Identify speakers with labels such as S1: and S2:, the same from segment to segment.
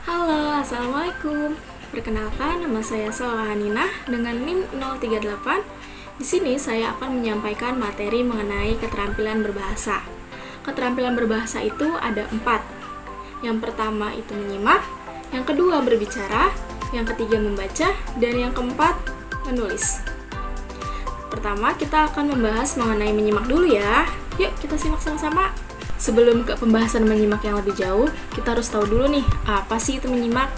S1: Halo, Assalamualaikum. Perkenalkan, nama saya Salwa Haninah dengan NIM 038. Di sini saya akan menyampaikan materi mengenai keterampilan berbahasa. Keterampilan berbahasa itu ada 4. Yang pertama itu menyimak, yang kedua berbicara, yang ketiga membaca, dan yang keempat menulis. Pertama, kita akan membahas mengenai menyimak dulu ya. Yuk, kita simak sama-sama. Sebelum ke pembahasan menyimak yang lebih jauh, kita harus tahu dulu nih, apa sih itu menyimak?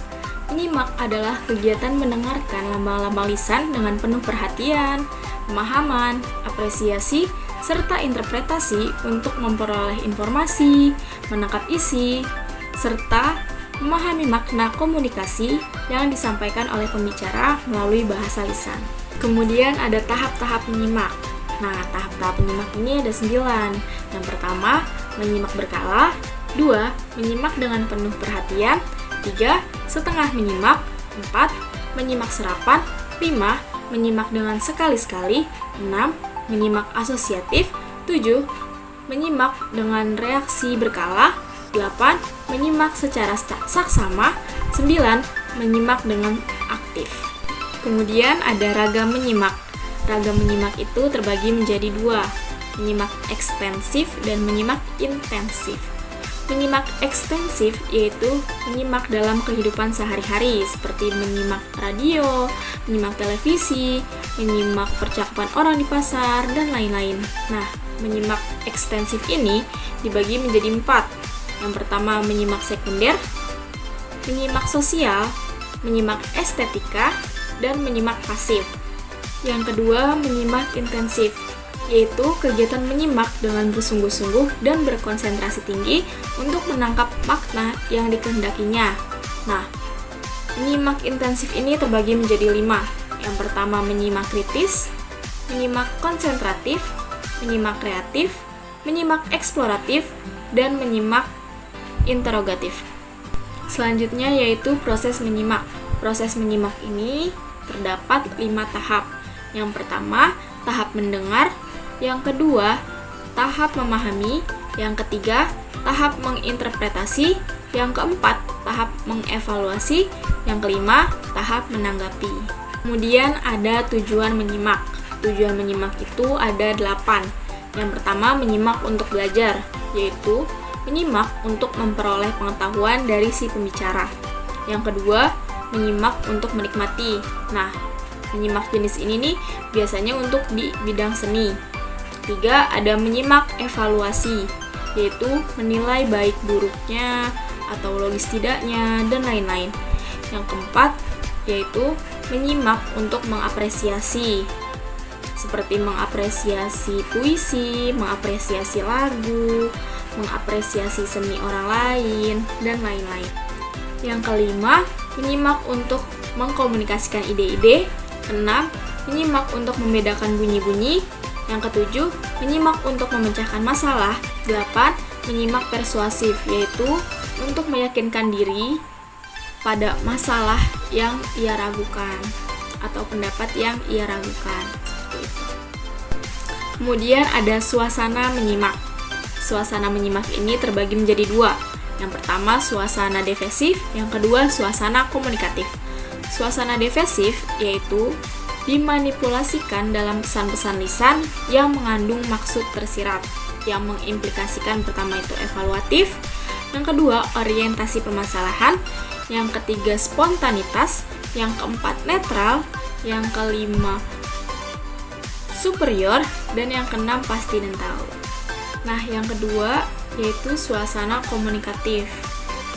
S1: Menyimak adalah kegiatan mendengarkan lambang-lambang lisan dengan penuh perhatian, pemahaman, apresiasi, serta interpretasi untuk memperoleh informasi, menangkap isi, serta memahami makna komunikasi yang disampaikan oleh pembicara melalui bahasa lisan. Kemudian ada tahap-tahap menyimak. Nah, tahap-tahap menyimak ini ada 9. Yang pertama, menyimak berkala. 2. Menyimak dengan penuh perhatian. 3. Setengah menyimak. 4. Menyimak serapan. 5. Menyimak dengan sekali-sekali. 6. Menyimak asosiatif. 7. Menyimak dengan reaksi berkala. 8. Menyimak secara saksama. 9. Menyimak dengan aktif. Kemudian ada ragam menyimak. Ragam menyimak itu terbagi menjadi 2, menyimak ekstensif dan menyimak intensif. Menyimak ekstensif yaitu menyimak dalam kehidupan sehari-hari seperti menyimak radio, menyimak televisi, menyimak percakapan orang di pasar, dan lain-lain. Nah, menyimak ekstensif ini dibagi menjadi 4. Yang pertama menyimak sekunder, menyimak sosial, menyimak estetika, dan menyimak pasif. Yang kedua, menyimak intensif, yaitu kegiatan menyimak dengan bersungguh-sungguh dan berkonsentrasi tinggi untuk menangkap makna yang dikehendakinya. Nah, menyimak intensif ini terbagi menjadi 5. Yang pertama, menyimak kritis, menyimak konsentratif, menyimak kreatif, menyimak eksploratif, dan menyimak interogatif. Selanjutnya yaitu proses menyimak. Proses menyimak ini terdapat 5 tahap. Yang pertama, tahap mendengar. Yang kedua, tahap memahami. Yang ketiga, tahap menginterpretasi. Yang keempat, tahap mengevaluasi. Yang kelima, tahap menanggapi. Kemudian ada tujuan menyimak. Tujuan menyimak itu ada 8. Yang pertama, menyimak untuk belajar, yaitu menyimak untuk memperoleh pengetahuan dari si pembicara. Yang kedua, menyimak untuk menikmati. Nah, menyimak jenis ini nih biasanya untuk di bidang seni. 3. Ada menyimak evaluasi, yaitu menilai baik buruknya atau logis tidaknya, dan lain-lain. Yang keempat, yaitu menyimak untuk mengapresiasi, seperti mengapresiasi puisi, mengapresiasi lagu, mengapresiasi seni orang lain, dan lain-lain. Yang kelima, menyimak untuk mengkomunikasikan ide-ide. 6. Menyimak untuk membedakan bunyi-bunyi. Yang ketujuh, menyimak untuk memecahkan masalah. 8. Menyimak persuasif, yaitu untuk meyakinkan diri pada masalah yang ia ragukan atau pendapat yang ia ragukan. Kemudian ada suasana menyimak. Suasana menyimak ini terbagi menjadi 2. Yang pertama, suasana defensif. Yang kedua, suasana komunikatif. Suasana defensif yaitu dimanipulasikan dalam pesan-pesan lisan yang mengandung maksud tersirat, yang mengimplikasikan pertama itu evaluatif, yang kedua orientasi permasalahan, yang ketiga spontanitas, yang keempat netral, yang kelima superior, dan yang keenam pasti dan tahu. Nah, yang kedua yaitu suasana komunikatif.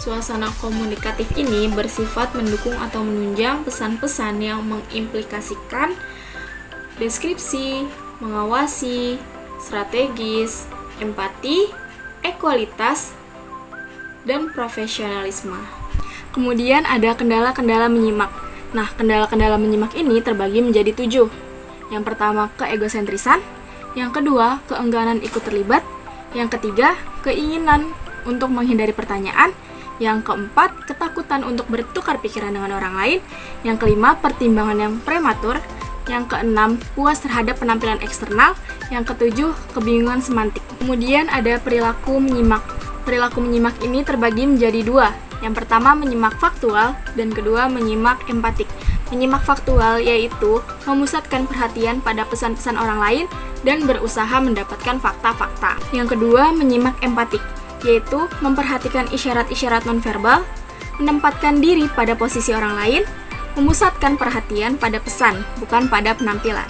S1: Suasana komunikatif ini bersifat mendukung atau menunjang pesan-pesan yang mengimplikasikan deskripsi, mengawasi, strategis, empati, ekualitas, dan profesionalisme. Kemudian ada kendala-kendala menyimak. Nah, kendala-kendala menyimak ini terbagi menjadi 7. Yang pertama, keegosentrisan. Yang kedua, keengganan ikut terlibat. Yang ketiga, keinginan untuk menghindari pertanyaan. Yang keempat, ketakutan untuk bertukar pikiran dengan orang lain. Yang kelima, pertimbangan yang prematur. Yang keenam, puas terhadap penampilan eksternal. Yang ketujuh, kebingungan semantik. Kemudian ada perilaku menyimak. Perilaku menyimak ini terbagi menjadi 2. Yang pertama menyimak faktual dan kedua menyimak empatik. Menyimak faktual yaitu memusatkan perhatian pada pesan-pesan orang lain dan berusaha mendapatkan fakta-fakta. Yang kedua menyimak empatik, yaitu memperhatikan isyarat-isyarat nonverbal, menempatkan diri pada posisi orang lain, memusatkan perhatian pada pesan, bukan pada penampilan.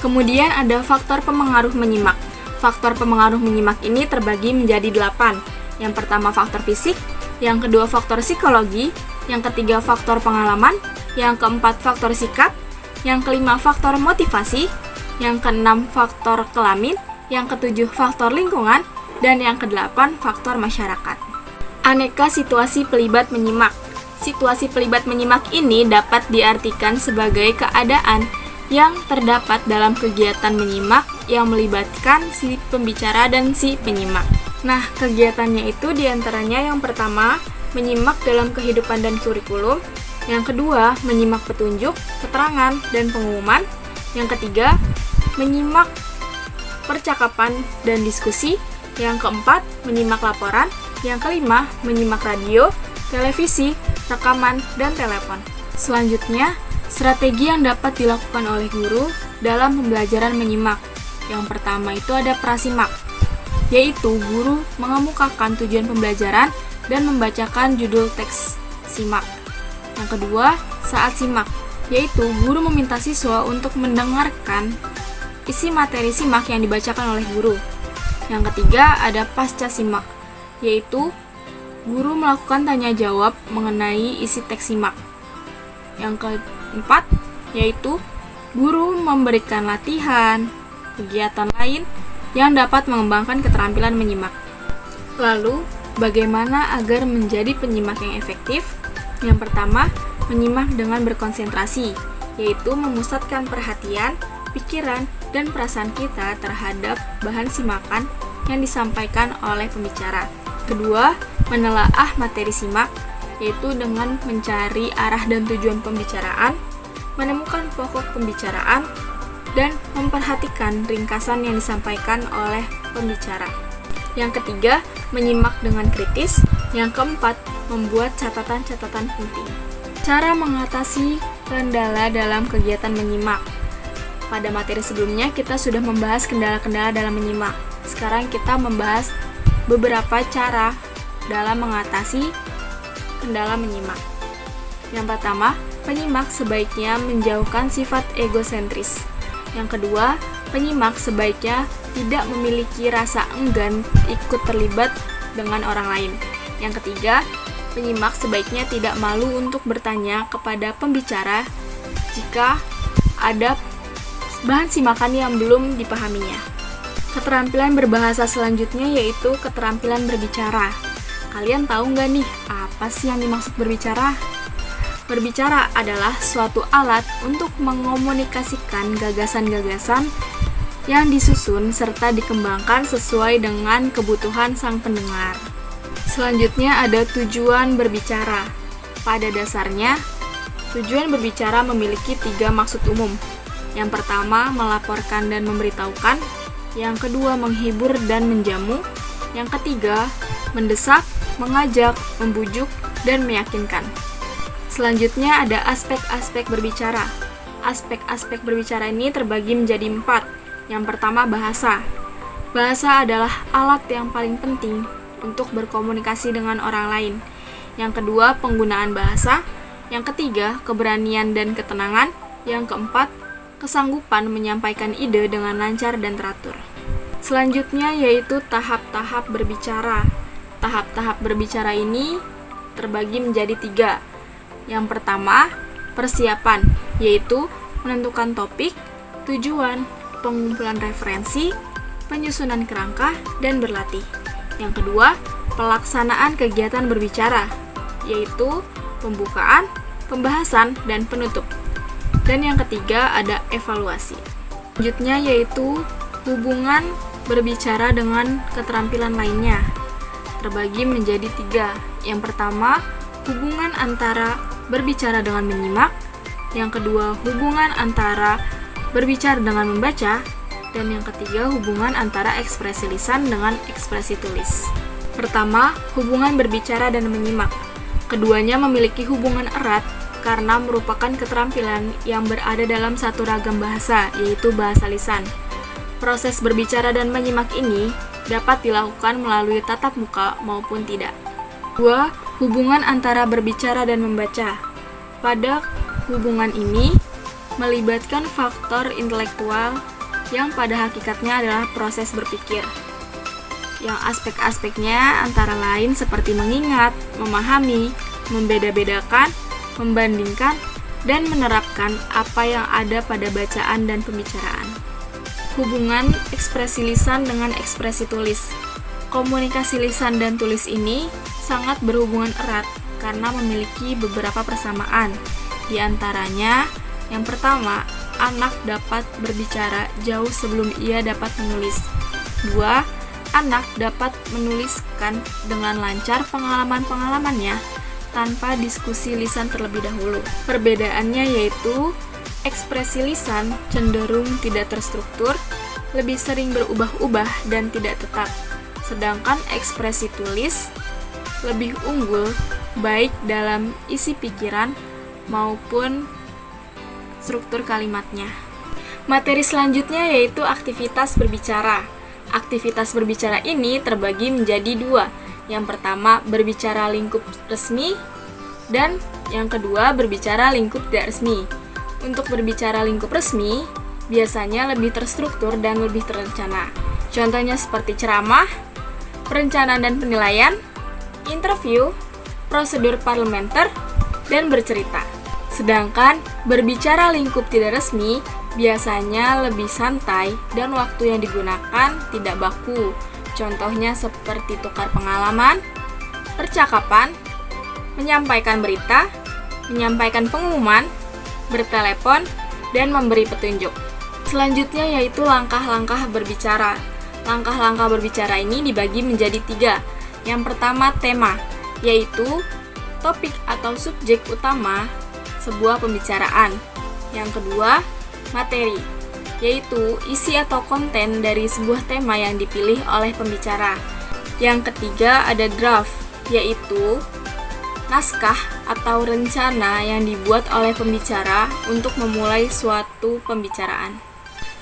S1: Kemudian ada faktor pemengaruh menyimak. Faktor pemengaruh menyimak ini terbagi menjadi 8. Yang pertama faktor fisik, yang kedua faktor psikologi, yang ketiga faktor pengalaman, yang keempat faktor sikap, yang kelima faktor motivasi, yang keenam faktor kelamin, yang ketujuh faktor lingkungan, dan yang kedelapan faktor masyarakat. Aneka situasi pelibat menyimak. Situasi pelibat menyimak ini dapat diartikan sebagai keadaan yang terdapat dalam kegiatan menyimak yang melibatkan si pembicara dan si penyimak. Nah, kegiatannya itu diantaranya yang pertama, menyimak dalam kehidupan dan kurikulum. Yang kedua, menyimak petunjuk, keterangan, dan pengumuman. Yang ketiga, menyimak percakapan dan diskusi. Yang keempat, menyimak laporan. Yang kelima, menyimak radio, televisi, rekaman, dan telepon. Selanjutnya, strategi yang dapat dilakukan oleh guru dalam pembelajaran menyimak. Yang pertama itu ada prasimak, yaitu guru mengemukakan tujuan pembelajaran dan membacakan judul teks simak. Yang kedua, saat simak, yaitu guru meminta siswa untuk mendengarkan isi materi simak yang dibacakan oleh guru. Yang ketiga, ada pasca simak, yaitu guru melakukan tanya jawab mengenai isi teks simak. Yang keempat, yaitu guru memberikan latihan, kegiatan lain yang dapat mengembangkan keterampilan menyimak. Lalu, bagaimana agar menjadi penyimak yang efektif? Yang pertama, menyimak dengan berkonsentrasi, yaitu memusatkan perhatian, pikiran, dan perasaan kita terhadap bahan simakan yang disampaikan oleh pembicara. Kedua, menelaah materi simak, yaitu dengan mencari arah dan tujuan pembicaraan, menemukan pokok pembicaraan, dan memperhatikan ringkasan yang disampaikan oleh pembicara. Yang ketiga, menyimak dengan kritis. Yang keempat, membuat catatan-catatan penting. Cara mengatasi kendala dalam kegiatan menyimak. Pada materi sebelumnya, kita sudah membahas kendala-kendala dalam menyimak. Sekarang kita membahas beberapa cara dalam mengatasi kendala menyimak. Yang pertama, penyimak sebaiknya menjauhkan sifat egosentris. Yang kedua, penyimak sebaiknya tidak memiliki rasa enggan ikut terlibat dengan orang lain. Yang ketiga, penyimak sebaiknya tidak malu untuk bertanya kepada pembicara jika ada bahan simakan yang belum dipahaminya. Keterampilan berbahasa selanjutnya yaitu keterampilan berbicara. Kalian tahu nggak nih, apa sih yang dimaksud berbicara? Berbicara adalah suatu alat untuk mengomunikasikan gagasan-gagasan yang disusun serta dikembangkan sesuai dengan kebutuhan sang pendengar. Selanjutnya ada tujuan berbicara. Pada dasarnya, tujuan berbicara memiliki 3 maksud umum. Yang pertama, melaporkan dan memberitahukan. Yang kedua, menghibur dan menjamu. Yang ketiga, mendesak, mengajak, membujuk, dan meyakinkan. Selanjutnya ada aspek-aspek berbicara. Aspek-aspek berbicara ini terbagi menjadi 4. Yang pertama, bahasa. Bahasa adalah alat yang paling penting untuk berkomunikasi dengan orang lain. Yang kedua, penggunaan bahasa. Yang ketiga, keberanian dan ketenangan. Yang keempat, kesanggupan menyampaikan ide dengan lancar dan teratur. Selanjutnya yaitu tahap-tahap berbicara. Tahap-tahap berbicara ini terbagi menjadi 3. Yang pertama, persiapan, yaitu menentukan topik, tujuan, pengumpulan referensi, penyusunan kerangka, dan berlatih. Yang kedua, pelaksanaan kegiatan berbicara, yaitu pembukaan, pembahasan, dan penutup. Dan yang ketiga, ada evaluasi. Selanjutnya yaitu hubungan berbicara dengan keterampilan lainnya. Terbagi menjadi 3. Yang pertama, hubungan antara berbicara dengan menyimak. Yang kedua, hubungan antara berbicara dengan membaca. Dan yang ketiga, hubungan antara ekspresi lisan dengan ekspresi tulis. Pertama, hubungan berbicara dan menyimak. Keduanya memiliki hubungan erat karena merupakan keterampilan yang berada dalam satu ragam bahasa, yaitu bahasa lisan. Proses berbicara dan menyimak ini dapat dilakukan melalui tatap muka maupun tidak. 2. Hubungan antara berbicara dan membaca. Pada hubungan ini melibatkan faktor intelektual yang pada hakikatnya adalah proses berpikir, yang aspek-aspeknya antara lain seperti mengingat, memahami, membeda-bedakan, membandingkan, dan menerapkan apa yang ada pada bacaan dan pembicaraan. Hubungan ekspresi lisan dengan ekspresi tulis. Komunikasi lisan dan tulis ini sangat berhubungan erat karena memiliki beberapa persamaan. Di antaranya, yang pertama, anak dapat berbicara jauh sebelum ia dapat menulis. 2. Anak dapat menuliskan dengan lancar pengalaman-pengalamannya tanpa diskusi lisan terlebih dahulu. Perbedaannya yaitu ekspresi lisan cenderung tidak terstruktur, lebih sering berubah-ubah dan tidak tetap. Sedangkan ekspresi tulis lebih unggul baik dalam isi pikiran maupun struktur kalimatnya. Materi selanjutnya yaitu aktivitas berbicara. Aktivitas berbicara ini terbagi menjadi 2. Yang pertama, berbicara lingkup resmi, dan yang kedua, berbicara lingkup tidak resmi. Untuk berbicara lingkup resmi, biasanya lebih terstruktur dan lebih terencana. Contohnya seperti ceramah, perencanaan dan penilaian, interview, prosedur parlementer, dan bercerita. Sedangkan berbicara lingkup tidak resmi biasanya lebih santai dan waktu yang digunakan tidak baku. Contohnya seperti tukar pengalaman, percakapan, menyampaikan berita, menyampaikan pengumuman, bertelepon, dan memberi petunjuk. Selanjutnya yaitu langkah-langkah berbicara. Langkah-langkah berbicara ini dibagi menjadi 3. Yang pertama, tema, yaitu topik atau subjek utama sebuah pembicaraan. Yang kedua, materi, yaitu isi atau konten dari sebuah tema yang dipilih oleh pembicara. Yang ketiga ada draft, yaitu naskah atau rencana yang dibuat oleh pembicara untuk memulai suatu pembicaraan.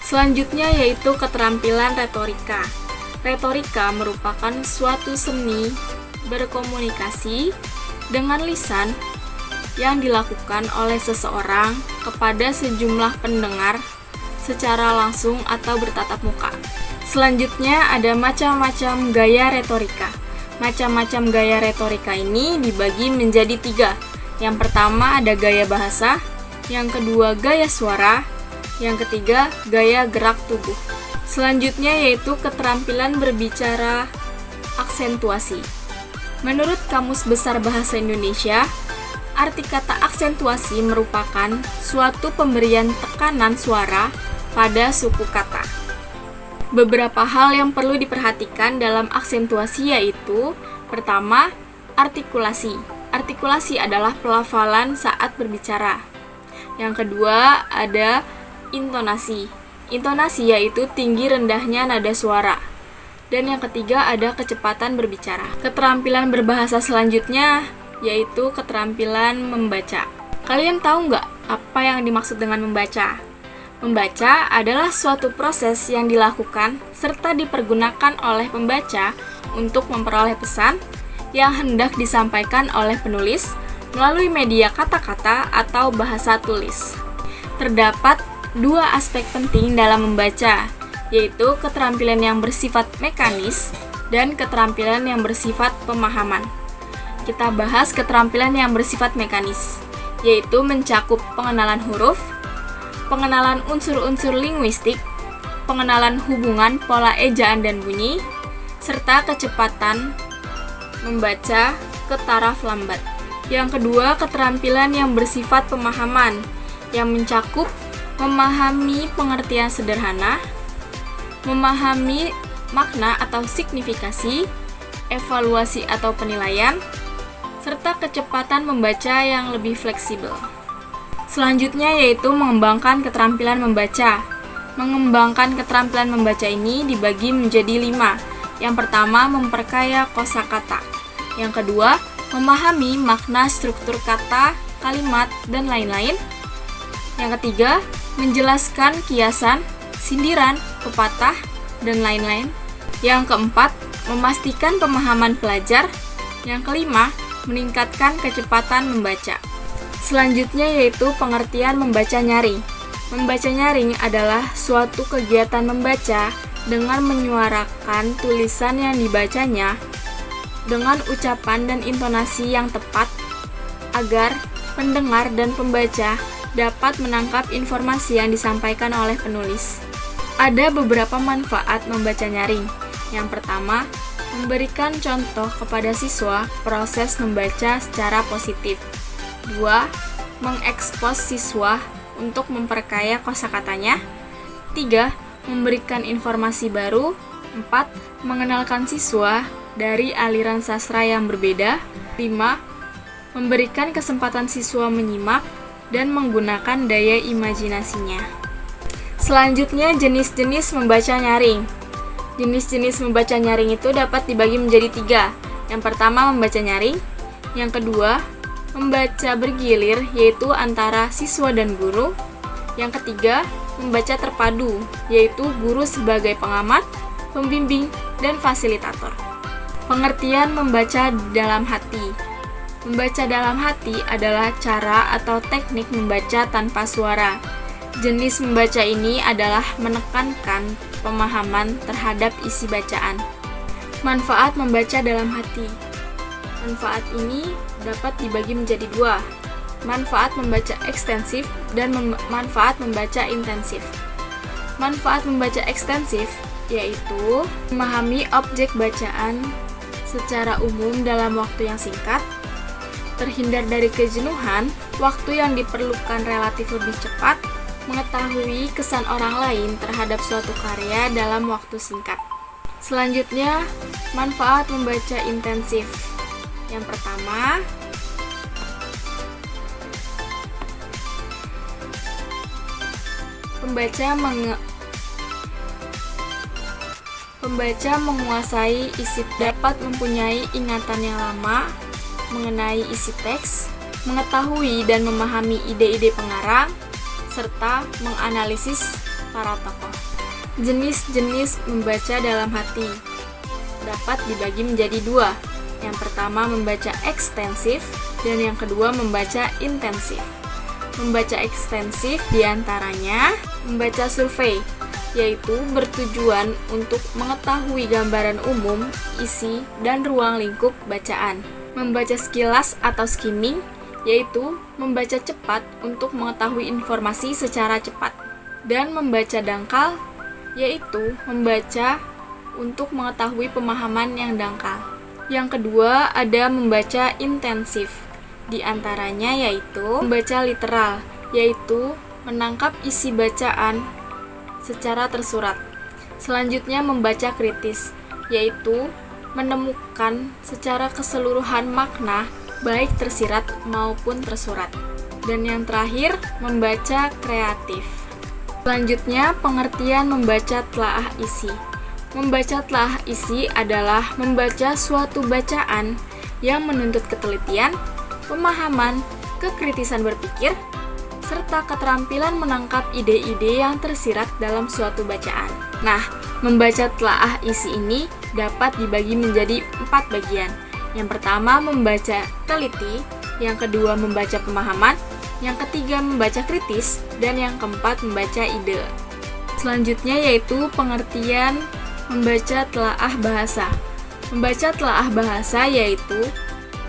S1: Selanjutnya yaitu keterampilan retorika. Retorika merupakan suatu seni berkomunikasi dengan lisan yang dilakukan oleh seseorang kepada sejumlah pendengar secara langsung atau bertatap muka. Selanjutnya ada macam-macam gaya retorika. Macam-macam gaya retorika ini dibagi menjadi 3. Yang pertama ada gaya bahasa, yang kedua gaya suara, yang ketiga gaya gerak tubuh. Selanjutnya yaitu keterampilan berbicara aksentuasi. Menurut Kamus Besar Bahasa Indonesia, arti kata aksentuasi merupakan suatu pemberian tekanan suara pada suku kata. Beberapa hal yang perlu diperhatikan dalam aksentuasi yaitu, pertama, artikulasi. Artikulasi adalah pelafalan saat berbicara. Yang kedua, ada intonasi. Intonasi yaitu tinggi rendahnya nada suara. Dan yang ketiga, ada kecepatan berbicara. Keterampilan berbahasa selanjutnya yaitu keterampilan membaca. Kalian tahu nggak apa yang dimaksud dengan membaca? Membaca adalah suatu proses yang dilakukan serta dipergunakan oleh pembaca untuk memperoleh pesan yang hendak disampaikan oleh penulis melalui media kata-kata atau bahasa tulis. Terdapat 2 aspek penting dalam membaca, yaitu keterampilan yang bersifat mekanis dan keterampilan yang bersifat pemahaman. Kita bahas keterampilan yang bersifat mekanis, yaitu mencakup pengenalan huruf, pengenalan unsur-unsur linguistik, pengenalan hubungan pola ejaan dan bunyi, serta kecepatan membaca ke taraf lambat. Yang kedua, keterampilan yang bersifat pemahaman, yang mencakup memahami pengertian sederhana, memahami makna atau signifikasi, evaluasi atau penilaian, serta kecepatan membaca yang lebih fleksibel. Selanjutnya yaitu mengembangkan keterampilan membaca. Mengembangkan keterampilan membaca ini dibagi menjadi 5. Yang pertama, memperkaya kosakata. Yang kedua, memahami makna struktur kata, kalimat, dan lain-lain. Yang ketiga, menjelaskan kiasan, sindiran, pepatah, dan lain-lain. Yang keempat, memastikan pemahaman pelajar. Yang kelima, meningkatkan kecepatan membaca. Selanjutnya yaitu pengertian membaca nyaring. Membaca nyaring adalah suatu kegiatan membaca dengan menyuarakan tulisan yang dibacanya dengan ucapan dan intonasi yang tepat agar pendengar dan pembaca dapat menangkap informasi yang disampaikan oleh penulis. Ada beberapa manfaat membaca nyaring. Yang pertama, memberikan contoh kepada siswa proses membaca secara positif. 2. Mengekspos siswa untuk memperkaya kosakatanya. 3. Memberikan informasi baru. 4. Mengenalkan siswa dari aliran sastra yang berbeda. 5. Memberikan kesempatan siswa menyimak dan menggunakan daya imajinasinya. Selanjutnya, jenis-jenis membaca nyaring. Jenis-jenis membaca nyaring itu dapat dibagi menjadi 3. Yang pertama, membaca nyaring. Yang kedua, membaca bergilir, yaitu antara siswa dan guru. Yang ketiga, membaca terpadu, yaitu guru sebagai pengamat, pembimbing, dan fasilitator. Pengertian membaca dalam hati. Membaca dalam hati adalah cara atau teknik membaca tanpa suara. Jenis membaca ini adalah menekankan pemahaman terhadap isi bacaan. Manfaat membaca dalam hati. Manfaat ini dapat dibagi menjadi 2. Manfaat membaca ekstensif dan manfaat membaca intensif. Manfaat membaca ekstensif yaitu memahami objek bacaan secara umum dalam waktu yang singkat, terhindar dari kejenuhan, waktu yang diperlukan relatif lebih cepat, mengetahui kesan orang lain terhadap suatu karya dalam waktu singkat. Selanjutnya, manfaat membaca intensif. Yang pertama, pembaca menguasai isi, dapat mempunyai ingatan yang lama mengenai isi teks, mengetahui dan memahami ide-ide pengarang, serta menganalisis para tokoh. Jenis-jenis membaca dalam hati dapat dibagi menjadi 2. Yang pertama, membaca ekstensif, dan yang kedua, membaca intensif. Membaca ekstensif diantaranya membaca survei, yaitu bertujuan untuk mengetahui gambaran umum, isi, dan ruang lingkup bacaan. Membaca sekilas atau skimming, yaitu membaca cepat untuk mengetahui informasi secara cepat. Dan membaca dangkal, yaitu membaca untuk mengetahui pemahaman yang dangkal. Yang kedua, ada membaca intensif. Di antaranya yaitu membaca literal, yaitu menangkap isi bacaan secara tersurat. Selanjutnya, membaca kritis, yaitu menemukan secara keseluruhan makna baik tersirat maupun tersurat. Dan yang terakhir, membaca kreatif. Selanjutnya, pengertian membaca telaah isi. Membaca telaah isi adalah membaca suatu bacaan yang menuntut ketelitian, pemahaman, kekritisan berpikir, serta keterampilan menangkap ide-ide yang tersirat dalam suatu bacaan. Nah, membaca telaah isi ini dapat dibagi menjadi 4 bagian. Yang pertama, membaca teliti, yang kedua, membaca pemahaman, yang ketiga, membaca kritis, dan yang keempat, membaca ide. Selanjutnya yaitu pengertian membaca telaah bahasa. Membaca telaah bahasa yaitu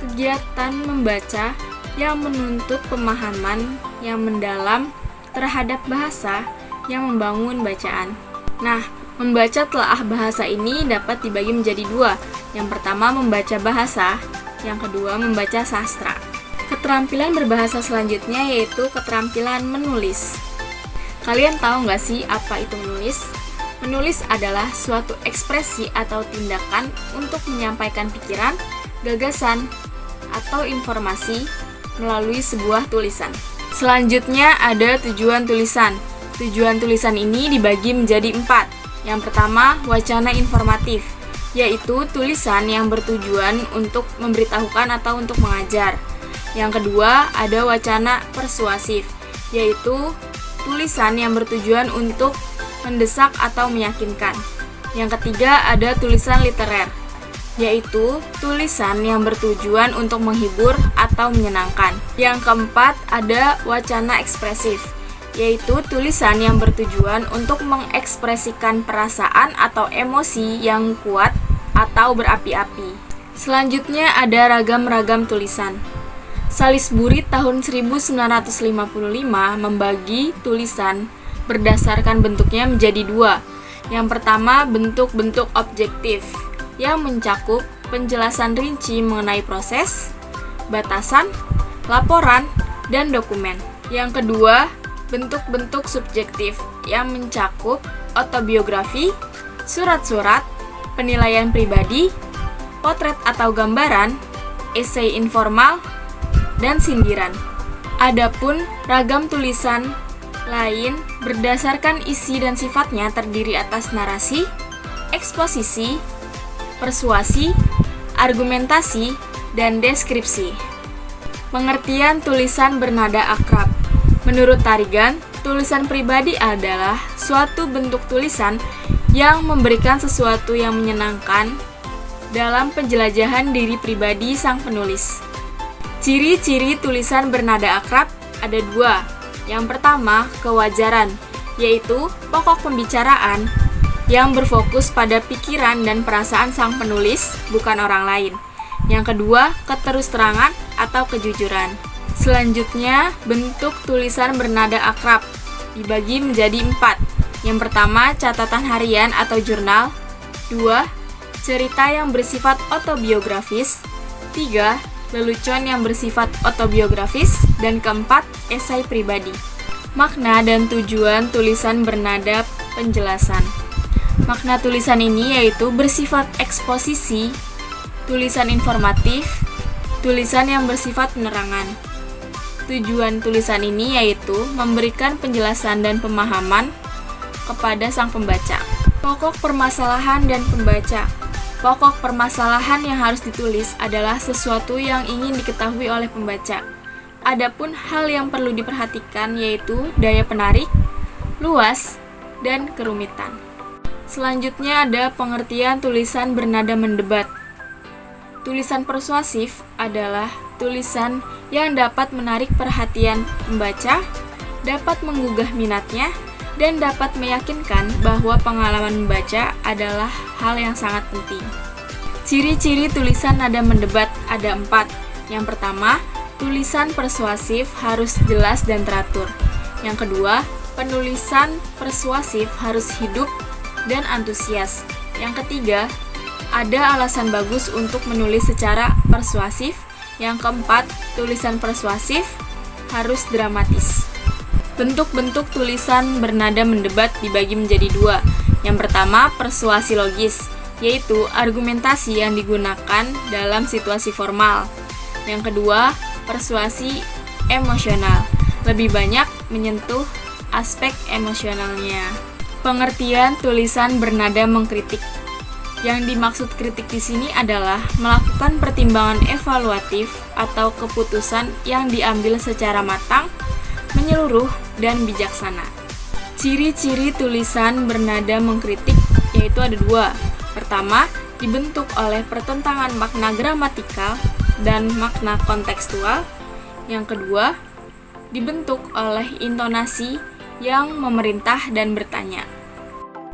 S1: kegiatan membaca yang menuntut pemahaman yang mendalam terhadap bahasa yang membangun bacaan. Nah, membaca telaah bahasa ini dapat dibagi menjadi 2. Yang pertama, membaca bahasa, yang kedua, membaca sastra. Keterampilan berbahasa selanjutnya yaitu keterampilan menulis. Kalian tahu nggak sih apa itu menulis? Menulis adalah suatu ekspresi atau tindakan untuk menyampaikan pikiran, gagasan, atau informasi melalui sebuah tulisan. Selanjutnya ada tujuan tulisan. Tujuan tulisan ini dibagi menjadi 4. Yang pertama, wacana informatif. yaitu tulisan yang bertujuan untuk memberitahukan atau untuk mengajar. Yang kedua, ada wacana persuasif, yaitu tulisan yang bertujuan untuk mendesak atau meyakinkan. Yang ketiga, ada tulisan literer, yaitu tulisan yang bertujuan untuk menghibur atau menyenangkan. Yang keempat, ada wacana ekspresif, yaitu tulisan yang bertujuan untuk mengekspresikan perasaan atau emosi yang kuat atau berapi-api. Selanjutnya ada ragam-ragam tulisan. Salisbury tahun 1955 membagi tulisan berdasarkan bentuknya menjadi dua. Yang pertama, bentuk-bentuk objektif yang mencakup penjelasan rinci mengenai proses, batasan, laporan, dan dokumen. Yang kedua, bentuk-bentuk subjektif yang mencakup autobiografi, surat-surat, penilaian pribadi, potret atau gambaran, esai informal, dan sindiran. Adapun ragam tulisan lain berdasarkan isi dan sifatnya terdiri atas narasi, eksposisi, persuasi, argumentasi, dan deskripsi. Pengertian tulisan bernada akrab. Menurut Tarigan, tulisan pribadi adalah suatu bentuk tulisan yang memberikan sesuatu yang menyenangkan dalam penjelajahan diri pribadi sang penulis. Ciri-ciri tulisan bernada akrab ada dua. Yang pertama, kewajaran, yaitu pokok pembicaraan yang berfokus pada pikiran dan perasaan sang penulis, bukan orang lain. Yang kedua, keterus-terangan atau kejujuran. Selanjutnya, bentuk tulisan bernada akrab dibagi menjadi 4. Yang pertama, catatan harian atau jurnal. 2. Cerita yang bersifat autobiografis. 3. Lelucon yang bersifat autobiografis. Dan keempat, esai pribadi. Makna dan tujuan tulisan bernada penjelasan. Makna tulisan ini yaitu bersifat eksposisi, tulisan informatif, tulisan yang bersifat penerangan. Tujuan tulisan ini yaitu memberikan penjelasan dan pemahaman kepada sang pembaca. Pokok permasalahan dan pembaca. Pokok permasalahan yang harus ditulis adalah sesuatu yang ingin diketahui oleh pembaca. Adapun hal yang perlu diperhatikan yaitu daya penarik, luas, dan kerumitan. Selanjutnya ada pengertian tulisan bernada mendebat. Tulisan persuasif adalah tulisan yang dapat menarik perhatian pembaca, dapat menggugah minatnya, dan dapat meyakinkan bahwa pengalaman membaca adalah hal yang sangat penting. Ciri-ciri tulisan nada mendebat ada 4. Yang pertama, tulisan persuasif harus jelas dan teratur. Yang kedua, penulisan persuasif harus hidup dan antusias. Yang ketiga, ada alasan bagus untuk menulis secara persuasif. Yang keempat, tulisan persuasif harus dramatis. Bentuk-bentuk tulisan bernada mendebat dibagi menjadi 2. Yang pertama, persuasi logis, yaitu argumentasi yang digunakan dalam situasi formal. Yang kedua, persuasi emosional, lebih banyak menyentuh aspek emosionalnya. Pengertian tulisan bernada mengkritik. Yang dimaksud kritik di sini adalah melakukan pertimbangan evaluatif atau keputusan yang diambil secara matang, menyeluruh, dan bijaksana. Ciri-ciri tulisan bernada mengkritik yaitu ada 2. Pertama, dibentuk oleh pertentangan makna gramatikal dan makna kontekstual. Yang kedua, dibentuk oleh intonasi yang memerintah dan bertanya.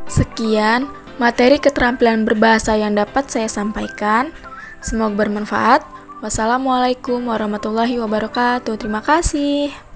S1: Sekian materi keterampilan berbahasa yang dapat saya sampaikan. Semoga bermanfaat. Wassalamualaikum warahmatullahi wabarakatuh. Terima kasih.